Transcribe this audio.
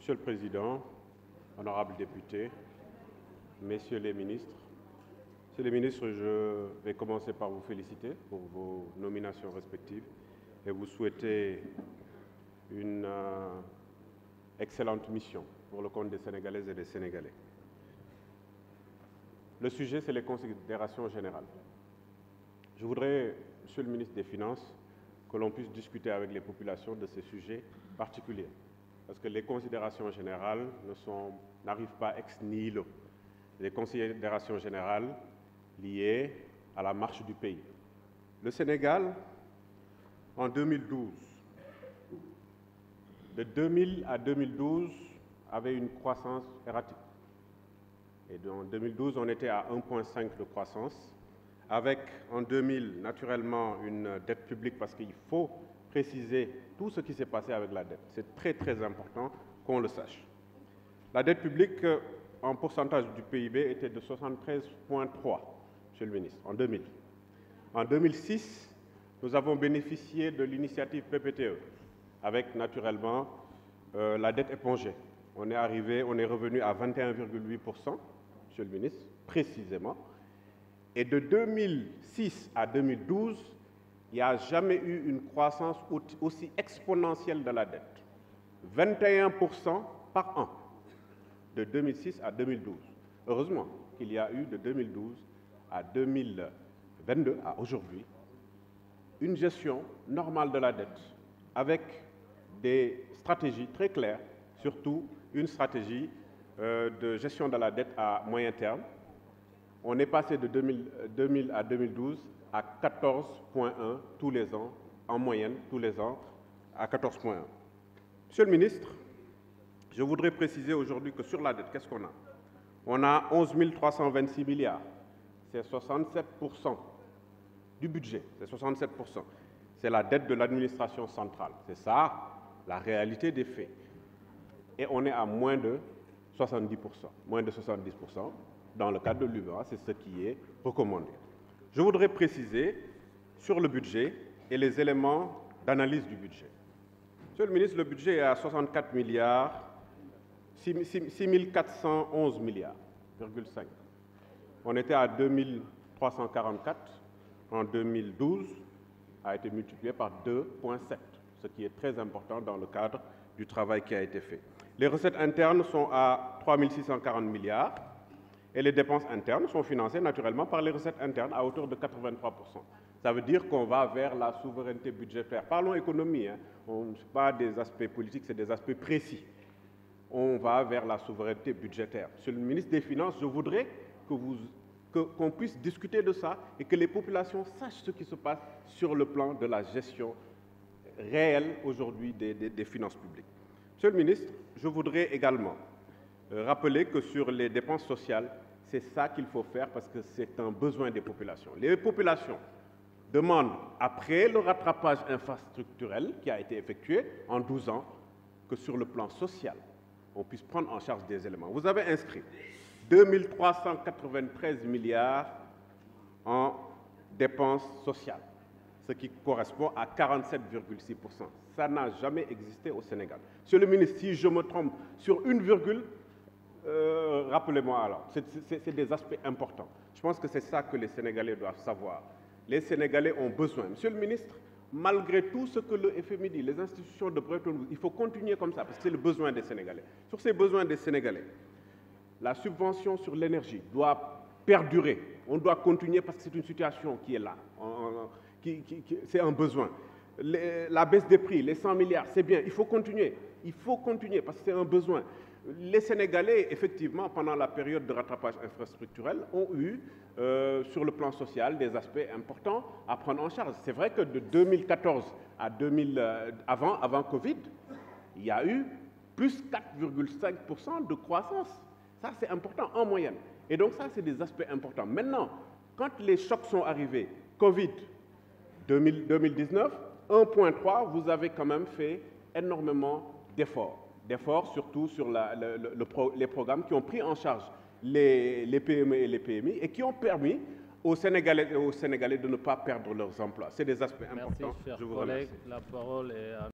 Monsieur le Président, honorables députés, Messieurs les ministres, je vais commencer par vous féliciter pour vos nominations respectives et vous souhaiter une excellente mission pour le compte des Sénégalaises et des Sénégalais. Le sujet, c'est les considérations générales. Je voudrais, Monsieur le ministre des Finances, que l'on puisse discuter avec les populations de ces sujets particuliers. Parce que les considérations générales n'arrivent pas ex nihilo. Les considérations générales liées à la marche du pays. Le Sénégal, en 2012, de 2000 à 2012, avait une croissance erratique. Et en 2012, on était à 1,5 de croissance, avec en 2000, naturellement, une dette publique, parce qu'il faut préciser tout ce qui s'est passé avec la dette. C'est très, très important qu'on le sache. La dette publique, en pourcentage du PIB, était de 73,3, Monsieur le ministre, en 2000. En 2006, nous avons bénéficié de l'initiative PPTE, avec, naturellement, la dette épongée. On est revenu à 21,8%, Monsieur le ministre, précisément. Et de 2006 à 2012, il n'y a jamais eu une croissance aussi exponentielle de la dette. 21% par an, de 2006 à 2012. Heureusement qu'il y a eu de 2012 à 2022, à aujourd'hui, une gestion normale de la dette, avec des stratégies très claires, surtout une stratégie de gestion de la dette à moyen terme. On est passé de 2000 à 2012 à 14,1 tous les ans, en moyenne, tous les ans, à 14,1. Monsieur le ministre, je voudrais préciser aujourd'hui que sur la dette, qu'est-ce qu'on a? On a 11 326 milliards. C'est 67% du budget, c'est 67%. C'est la dette de l'administration centrale. C'est ça, la réalité des faits. Et on est à moins de 70%. Moins de 70% dans le cadre de l'UEMOA, c'est ce qui est recommandé. Je voudrais préciser sur le budget et les éléments d'analyse du budget. Monsieur le ministre, le budget est à 64 milliards, 6 411 milliards, 5. On était à 2344 en 2012, a été multiplié par 2,7, ce qui est très important dans le cadre du travail qui a été fait. Les recettes internes sont à 3 640 milliards et les dépenses internes sont financées naturellement par les recettes internes à hauteur de 83%. Ça veut dire qu'on va vers la souveraineté budgétaire. Parlons économie, hein. Ce n'est pas des aspects politiques, c'est des aspects précis. On va vers la souveraineté budgétaire. Monsieur le ministre des Finances, je voudrais qu'on puisse discuter de ça et que les populations sachent ce qui se passe sur le plan de la gestion réelle aujourd'hui des finances publiques. Monsieur le ministre, je voudrais également rappeler que sur les dépenses sociales, c'est ça qu'il faut faire parce que c'est un besoin des populations. Les populations demandent, après le rattrapage infrastructurel qui a été effectué en 12 ans, que sur le plan social, on puisse prendre en charge des éléments. Vous avez inscrit 2 393 milliards en dépenses sociales, ce qui correspond à 47,6%. Ça n'a jamais existé au Sénégal. Monsieur le ministre, si je me trompe sur une virgule, rappelez-moi alors. C'est des aspects importants. Je pense que c'est ça que les Sénégalais doivent savoir. Les Sénégalais ont besoin. Monsieur le ministre, malgré tout ce que le FMI dit, les institutions de Bretton Woods, il faut continuer comme ça parce que c'est le besoin des Sénégalais. Sur ces besoins des Sénégalais, la subvention sur l'énergie doit perdurer. On doit continuer parce que c'est une situation qui est là. C'est un besoin. La baisse des prix, les 100 milliards, c'est bien. Il faut continuer. Il faut continuer parce que c'est un besoin. Les Sénégalais, effectivement, pendant la période de rattrapage infrastructurel, ont eu, sur le plan social, des aspects importants à prendre en charge. C'est vrai que de 2014 à avant Covid, il y a eu plus 4,5% de croissance. Ça, c'est important en moyenne. Et donc, ça, c'est des aspects importants. Maintenant, quand les chocs sont arrivés, Covid, 2019, 1,3, vous avez quand même fait énormément d'efforts. D'efforts surtout sur les programmes qui ont pris en charge les PME et les PMI et qui ont permis aux Sénégalais de ne pas perdre leurs emplois. C'est des aspects importants. Merci, cher Je vous collègue. remercie. La parole est à